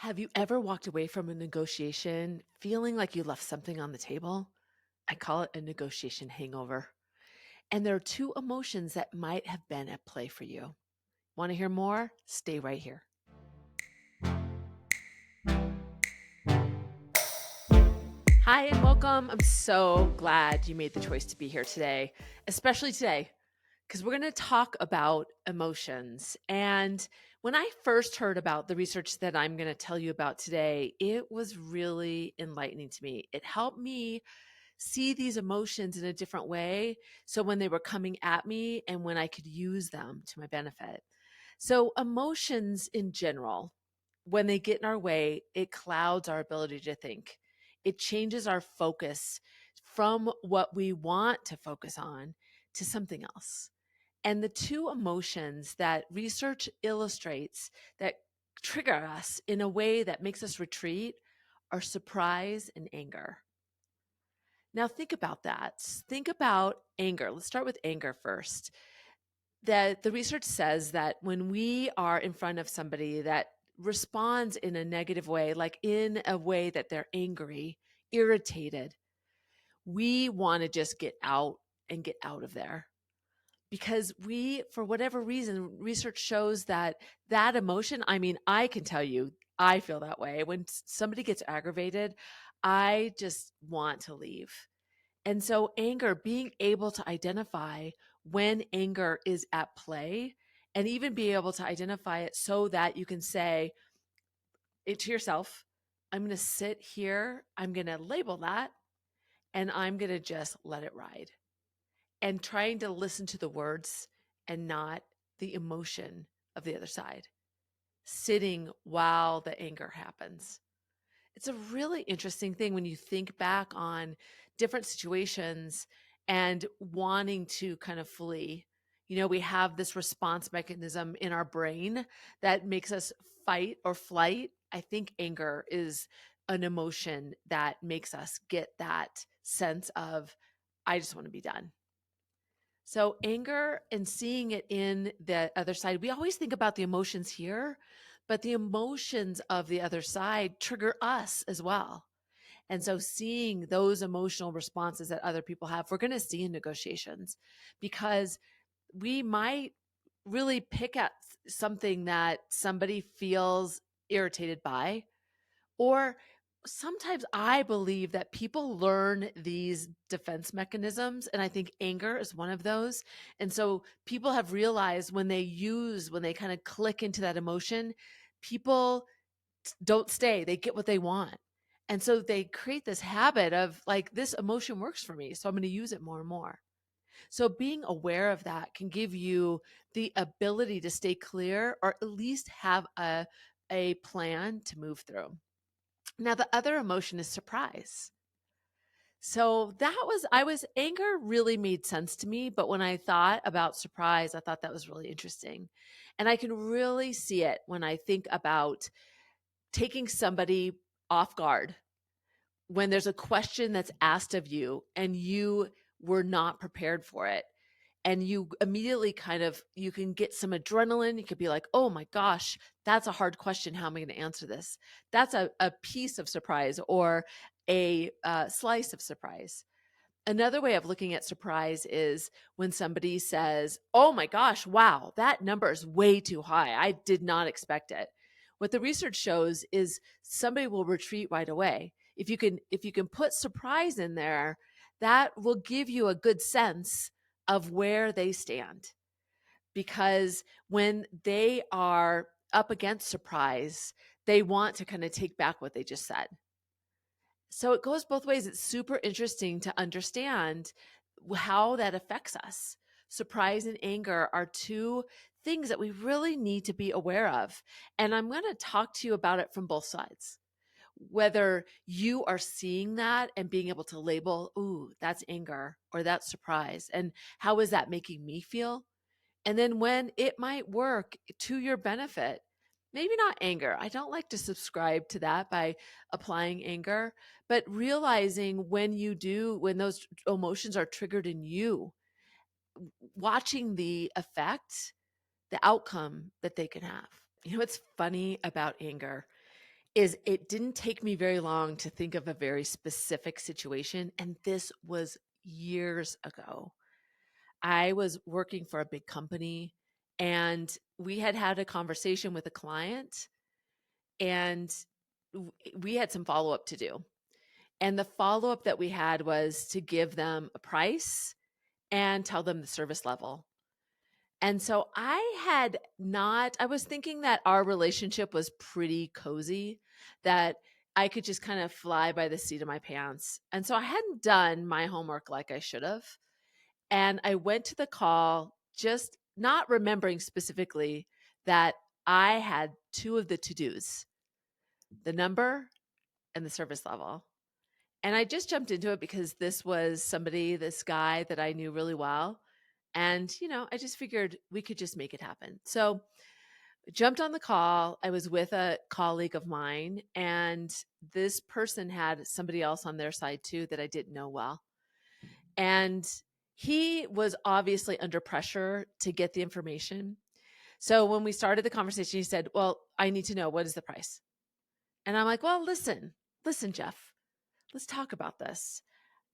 Have you ever walked away from a negotiation feeling like you left something on the table? I call it a negotiation hangover. And there are two emotions that might have been at play for you. Want to hear more? Stay right here. Hi, and welcome. I'm so glad you made the choice to be here today, especially today, because we're going to talk about emotions. And when I first heard about the research that I'm going to tell you about today, it was really enlightening to me. It helped me see these emotions in a different way. So when they were coming at me and when I could use them to my benefit. So emotions in general, when they get in our way, it clouds our ability to think. It changes our focus from what we want to focus on to something else. And the two emotions that research illustrates that trigger us in a way that makes us retreat are surprise and anger. Now, think about that. Think about anger. Let's start with anger first. That the research says that when we are in front of somebody that responds in a negative way, like in a way that they're angry, irritated, we want to just get out and get out of there. Because we, for whatever reason, research shows that that emotion, I mean, I can tell you, I feel that way. When somebody gets aggravated, I just want to leave. And so, anger, being able to identify when anger is at play and even be able to identify it so that you can say it to yourself, I'm going to sit here, I'm going to label that, and I'm going to just let it ride. And trying to listen to the words and not the emotion of the other side, sitting while the anger happens. It's a really interesting thing when you think back on different situations and wanting to kind of flee. You know, we have this response mechanism in our brain that makes us fight or flight. I think anger is an emotion that makes us get that sense of, I just want to be done. So, anger and seeing it in the other side, we always think about the emotions here, but the emotions of the other side trigger us as well. And so, seeing those emotional responses that other people have, we're going to see in negotiations because we might really pick at something that somebody feels irritated by, or sometimes I believe that people learn these defense mechanisms, and I think anger is one of those. And so people have realized when they kind of click into that emotion, people don't stay, they get what they want. And so they create this habit of like, this emotion works for me, so I'm going to use it more and more. So being aware of that can give you the ability to stay clear or at least have a plan to move through. Now, the other emotion is surprise. So anger really made sense to me. But when I thought about surprise, I thought that was really interesting. And I can really see it when I think about taking somebody off guard when there's a question that's asked of you and you were not prepared for it, and you immediately you can get some adrenaline. You could be like, oh my gosh, that's a hard question, how am I going to answer this? That's a piece of surprise or a slice of surprise. Another way of looking at surprise is when somebody says, oh my gosh, wow, that number is way too high, I did not expect it. What the research shows is somebody will retreat right away. If you can put surprise in there, that will give you a good sense of where they stand. Because when they are up against surprise, they want to kind of take back what they just said. So it goes both ways. It's super interesting to understand how that affects us. Surprise and anger are two things that we really need to be aware of. And I'm going to talk to you about it from both sides. Whether you are seeing that and being able to label, ooh, that's anger or that's surprise. And how is that making me feel? And then when it might work to your benefit, maybe not anger. I don't like to subscribe to that by applying anger, but realizing when those emotions are triggered in you, watching the effect, the outcome that they can have. You know, what's funny about anger is it didn't take me very long to think of a very specific situation, and this was years ago. I was working for a big company, and we had had a conversation with a client, and we had some follow-up to do. And the follow-up that we had was to give them a price and tell them the service level. And so I was thinking that our relationship was pretty cozy, that I could just kind of fly by the seat of my pants. And so I hadn't done my homework like I should have. And I went to the call just not remembering specifically that I had two of the to dos, the number and the service level. And I just jumped into it because this guy that I knew really well. And, I just figured we could just make it happen. So I jumped on the call. I was with a colleague of mine, and this person had somebody else on their side too that I didn't know well. And he was obviously under pressure to get the information. So when we started the conversation, he said, "Well, I need to know, what is the price?" And I'm like, "Well, listen, Jeff, let's talk about this."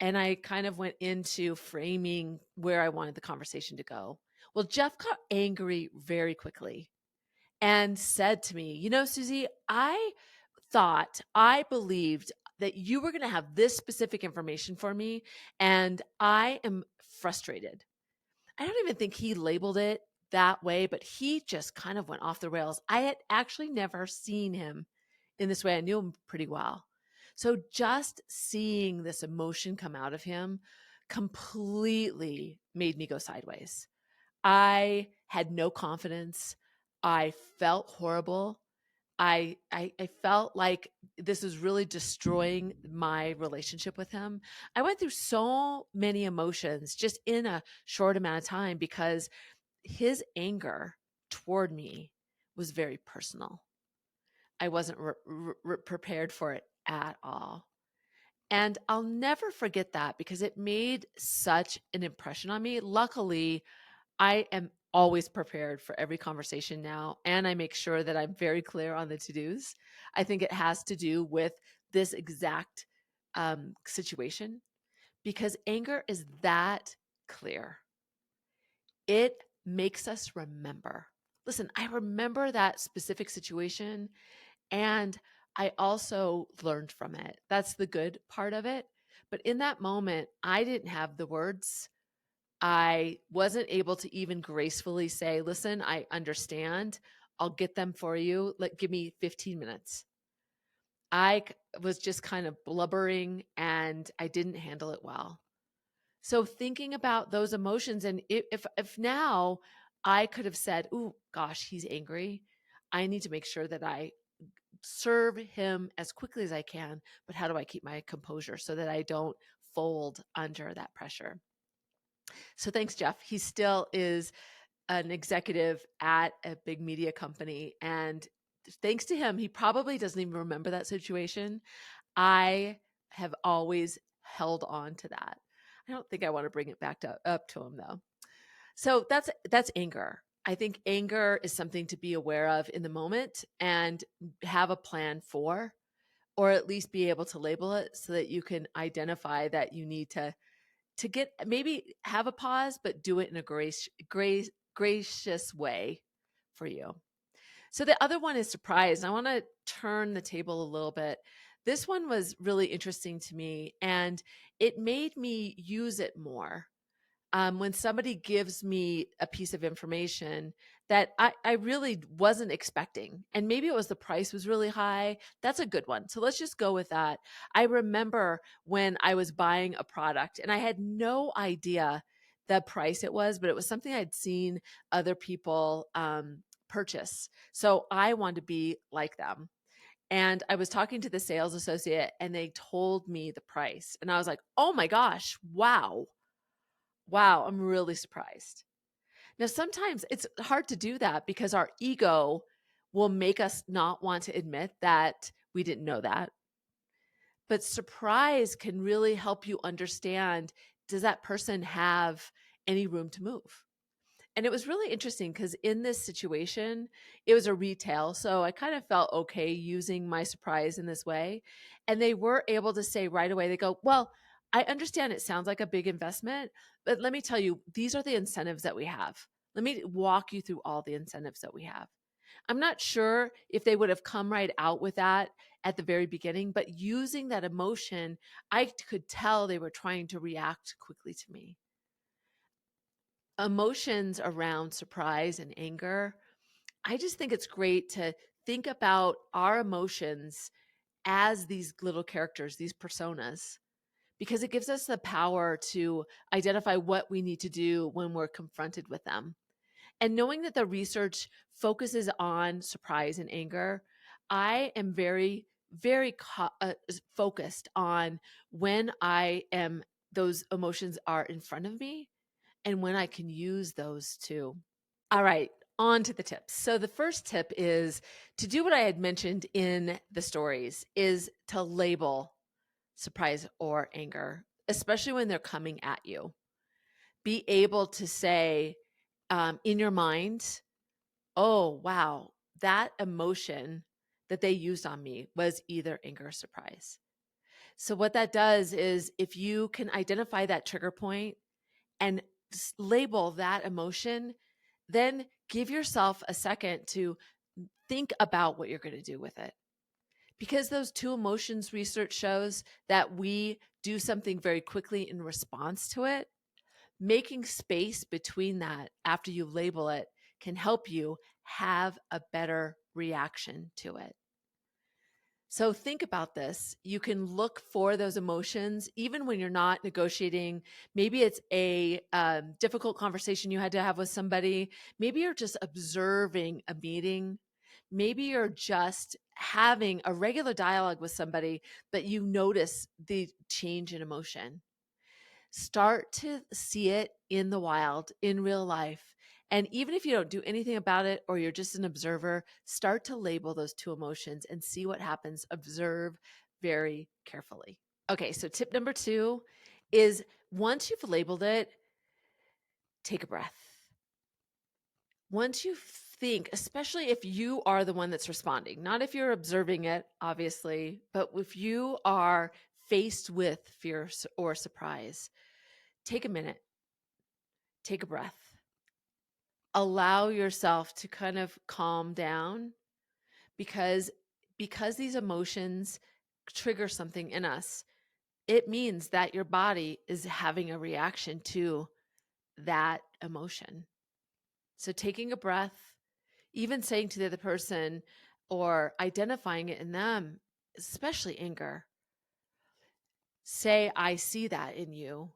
And I kind of went into framing where I wanted the conversation to go. Well, Jeff got angry very quickly and said to me, Susie, I believed that you were going to have this specific information for me, and I am frustrated. I don't even think he labeled it that way, but he just kind of went off the rails. I had actually never seen him in this way. I knew him pretty well. So just seeing this emotion come out of him completely made me go sideways. I had no confidence. I felt horrible. I felt like this was really destroying my relationship with him. I went through so many emotions just in a short amount of time because his anger toward me was very personal. I wasn't prepared for it at all. And I'll never forget that because it made such an impression on me. Luckily, I am always prepared for every conversation now, and I make sure that I'm very clear on the to-dos. I think it has to do with this exact situation because anger is that clear. It makes us remember. Listen, I remember that specific situation, and I also learned from it. That's the good part of it. But in that moment, I didn't have the words. I wasn't able to even gracefully say, "Listen, I understand. I'll get them for you. Give me 15 minutes." Was just kind of blubbering, and I didn't handle it well. So thinking about those emotions, and if now I could have said, "Ooh, gosh, he's angry. I need to make sure that I serve him as quickly as I can, but how do I keep my composure so that I don't fold under that pressure?" So thanks, Jeff. He still is an executive at a big media company. And thanks to him, he probably doesn't even remember that situation. I have always held on to that. I don't think I want to bring it back up to him though. So that's anger. I think anger is something to be aware of in the moment and have a plan for, or at least be able to label it so that you can identify that you need to get maybe have a pause, but do it in a gracious way for you. So the other one is surprise. I want to turn the table a little bit. This one was really interesting to me, and it made me use it more. When somebody gives me a piece of information that I really wasn't expecting, and maybe it was the price was really high. That's a good one. So let's just go with that. I remember when I was buying a product and I had no idea the price it was, but it was something I'd seen other people purchase. So I wanted to be like them. And I was talking to the sales associate and they told me the price. And I was like, "Oh my gosh, wow. Wow, I'm really surprised." Now, sometimes it's hard to do that because our ego will make us not want to admit that we didn't know that. But surprise can really help you understand, does that person have any room to move? And it was really interesting because in this situation, it was a retail. So I kind of felt okay using my surprise in this way. And they were able to say right away, they go, well, I understand it sounds like a big investment, but let me tell you, these are the incentives that we have. Let me walk you through all the incentives that we have. I'm not sure if they would have come right out with that at the very beginning, but using that emotion, I could tell they were trying to react quickly to me. Emotions around surprise and anger, I just think it's great to think about our emotions as these little characters, these personas, because it gives us the power to identify what we need to do when we're confronted with them. And knowing that the research focuses on surprise and anger, I am very, very focused on when those emotions are in front of me and when I can use those too. All right, on to the tips. So the first tip is to do what I had mentioned in the stories is to label surprise or anger, especially when they're coming at you. Be able to say in your mind, oh, wow, that emotion that they used on me was either anger or surprise. So what that does is if you can identify that trigger point and label that emotion, then give yourself a second to think about what you're going to do with it. Because those two emotions research shows that we do something very quickly in response to it, making space between that after you label it can help you have a better reaction to it. So think about this. You can look for those emotions even when you're not negotiating. Maybe it's a difficult conversation you had to have with somebody. Maybe you're just observing a meeting. Maybe you're just having a regular dialogue with somebody, but you notice the change in emotion. Start to see it in the wild, in real life. And even if you don't do anything about it or you're just an observer, start to label those two emotions and see what happens. Observe very carefully. Okay, so tip number 2 is once you've labeled it, take a breath. Once you think, especially if you are the one that's responding, not if you're observing it, obviously, but if you are faced with fear or surprise, take a minute, take a breath, allow yourself to kind of calm down because these emotions trigger something in us. It means that your body is having a reaction to that emotion. So taking a breath, even saying to the other person or identifying it in them, especially anger, say, I see that in you.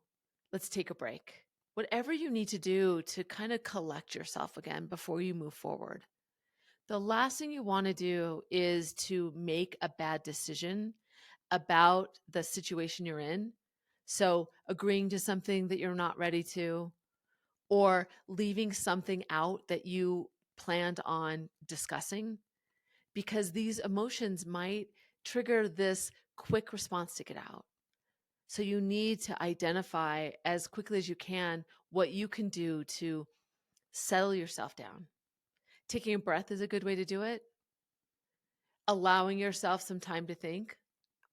Let's take a break. Whatever you need to do to kind of collect yourself again before you move forward. The last thing you want to do is to make a bad decision about the situation you're in. So, agreeing to something that you're not ready to, or leaving something out that you planned on discussing, because these emotions might trigger this quick response to get out. So you need to identify as quickly as you can what you can do to settle yourself down. Taking a breath is a good way to do it. Allowing yourself some time to think.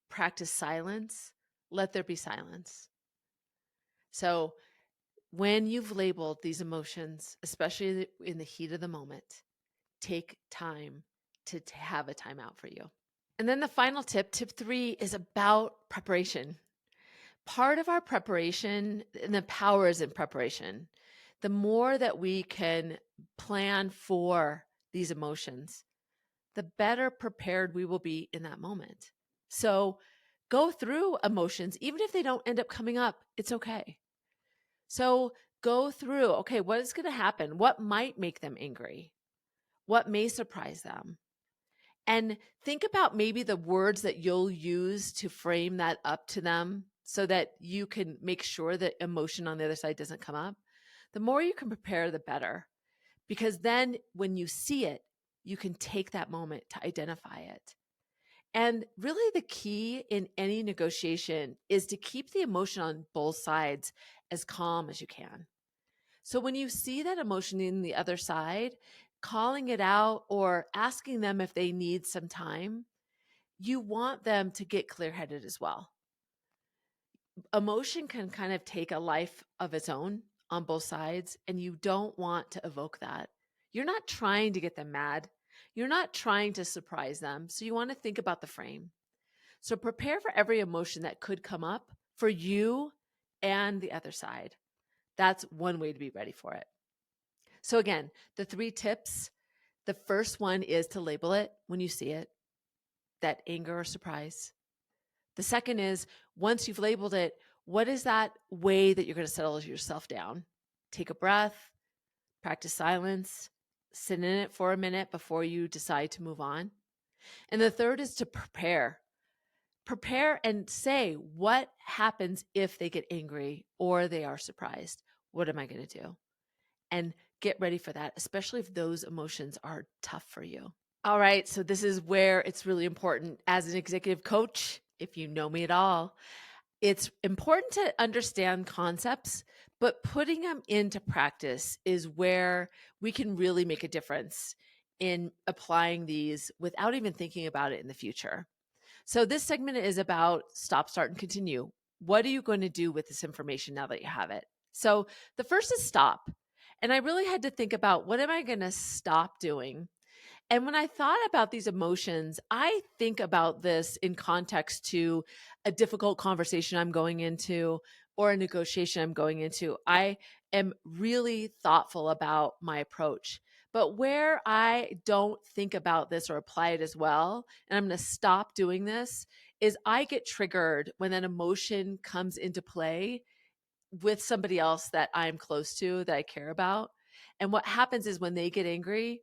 Practice silence. Let there be silence. So when you've labeled these emotions, especially in the heat of the moment, take time to have a timeout for you. And then the final tip, tip 3, is about preparation. Part of our preparation, and the power is in preparation. The more that we can plan for these emotions, the better prepared we will be in that moment. So go through emotions, even if they don't end up coming up, it's okay. So go through, okay, what is going to happen? What might make them angry? What may surprise them? And think about maybe the words that you'll use to frame that up to them so that you can make sure that emotion on the other side doesn't come up. The more you can prepare, the better. Because then when you see it, you can take that moment to identify it. And really, the key in any negotiation is to keep the emotion on both sides as calm as you can. So when you see that emotion in the other side, calling it out or asking them if they need some time, you want them to get clear headed as well. Emotion can kind of take a life of its own on both sides, and you don't want to evoke that. You're not trying to get them mad. You're not trying to surprise them. So you want to think about the frame. So prepare for every emotion that could come up for you and the other side. That's one way to be ready for it. So again, the 3 tips. The first one is to label it when you see it, that anger or surprise. The second is, once you've labeled it, what is that way that you're going to settle yourself down? Take a breath, practice silence, sit in it for a minute before you decide to move on. And the third is to prepare. Prepare and say, what happens if they get angry or they are surprised? What am I going to do? And get ready for that, especially if those emotions are tough for you. All right, so this is where it's really important as an executive coach, if you know me at all, it's important to understand concepts, but putting them into practice is where we can really make a difference in applying these without even thinking about it in the future. So this segment is about stop, start, and continue. What are you going to do with this information now that you have it? So the first is stop. And I really had to think about, what am I going to stop doing? And when I thought about these emotions, I think about this in context to a difficult conversation I'm going into or a negotiation I'm going into. I am really thoughtful about my approach. But where I don't think about this or apply it as well, and I'm going to stop doing this, is I get triggered when an emotion comes into play with somebody else that I'm close to, that I care about. And what happens is when they get angry,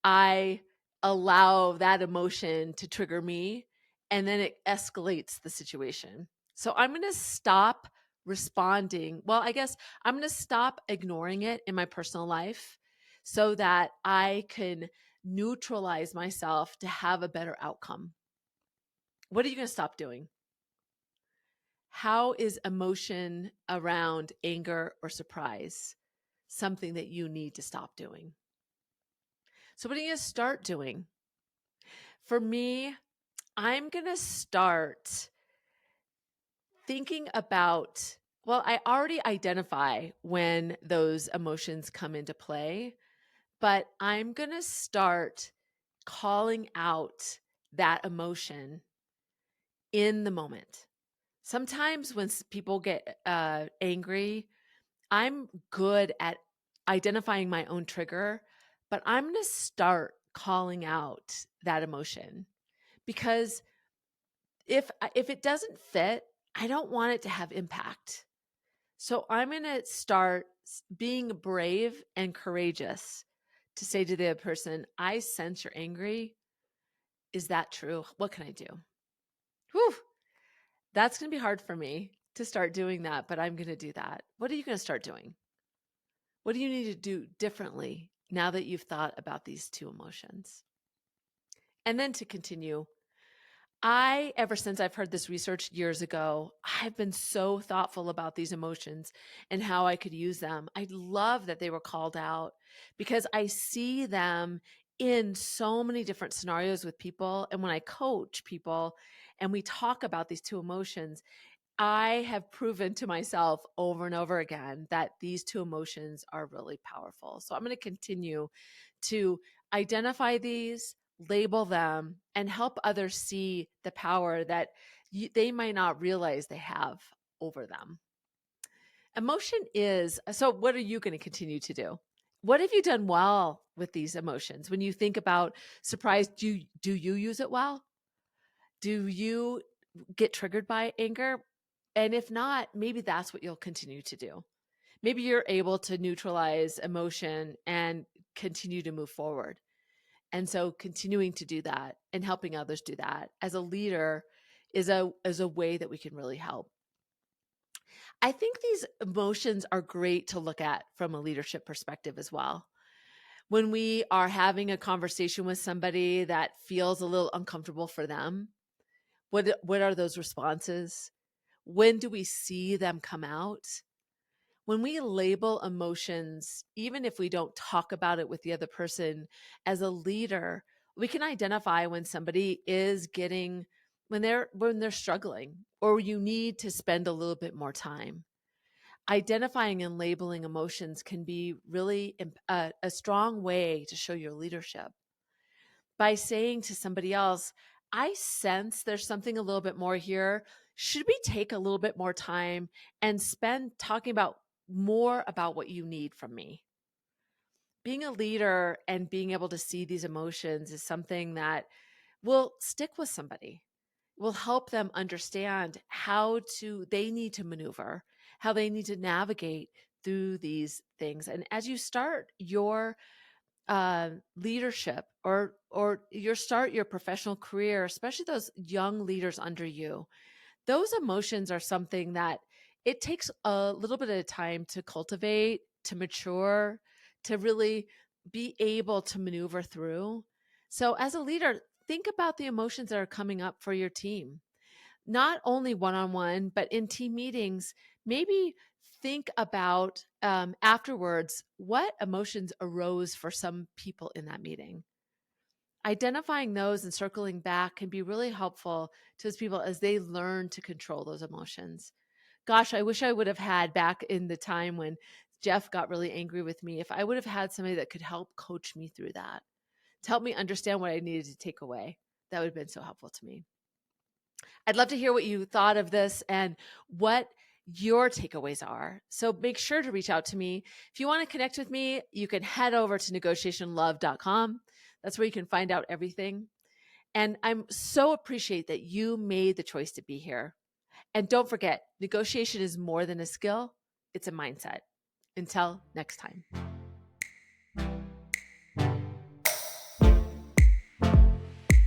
I allow that emotion to trigger me, and then it escalates the situation. So I'm going to stop responding. Well, I guess I'm going to stop ignoring it in my personal life so that I can neutralize myself to have a better outcome. What are you going to stop doing? How is emotion around anger or surprise something that you need to stop doing? So, what are you going to start doing? For me, I'm going to start thinking about, well, I already identify when those emotions come into play, but I'm going to start calling out that emotion in the moment. Sometimes when people get angry, I'm good at identifying my own trigger, but I'm going to start calling out that emotion because if it doesn't fit, I don't want it to have impact. So I'm going to start being brave and courageous to say to the other person, I sense you're angry. Is that true? What can I do? Whew, that's going to be hard for me to start doing that, but I'm going to do that. What are you going to start doing? What do you need to do differently now that you've thought about these 2 emotions? And then to continue, ever since I've heard this research years ago, I've been so thoughtful about these emotions and how I could use them. I love that they were called out because I see them in so many different scenarios with people. And when I coach people and we talk about these 2 emotions, I have proven to myself over and over again that these 2 emotions are really powerful. So I'm going to continue to identify these, label them, and help others see the power that they might not realize they have over them. Emotion is, so what are you going to continue to do? What have you done well with these emotions? When you think about surprise, do you use it well? Do you get triggered by anger? And if not, maybe that's what you'll continue to do. Maybe you're able to neutralize emotion and continue to move forward. And so continuing to do that and helping others do that as a leader is a way that we can really help. I think these emotions are great to look at from a leadership perspective as well. When we are having a conversation with somebody that feels a little uncomfortable for them, what are those responses? When do we see them come out? When we label emotions, even if we don't talk about it with the other person, as a leader, we can identify when somebody is getting when they're struggling, or you need to spend a little bit more time. Identifying and labeling emotions can be really a strong way to show your leadership. By saying to somebody else, I sense there's something a little bit more here. Should we take a little bit more time and spend talking about more about what you need from me? Being a leader and being able to see these emotions is something that will stick with somebody, will help them understand how they need to maneuver, how they need to navigate through these things. And as you start your leadership, or your professional career, especially those young leaders under you, those emotions are something that it takes a little bit of time to cultivate, to mature, to really be able to maneuver through. So as a leader, think about the emotions that are coming up for your team, not only one-on-one, but in team meetings. Maybe think about afterwards what emotions arose for some people in that meeting. Identifying those and circling back can be really helpful to those people as they learn to control those emotions. Gosh, I wish I would have had, back in the time when Jeff got really angry with me, if I would have had somebody that could help coach me through that, to help me understand what I needed to take away. That would have been so helpful to me. I'd love to hear what you thought of this and what your takeaways are. So make sure to reach out to me. If you want to connect with me, you can head over to negotiationlove.com. That's where you can find out everything. And I'm so appreciate that you made the choice to be here. And don't forget, negotiation is more than a skill, it's a mindset. Until next time.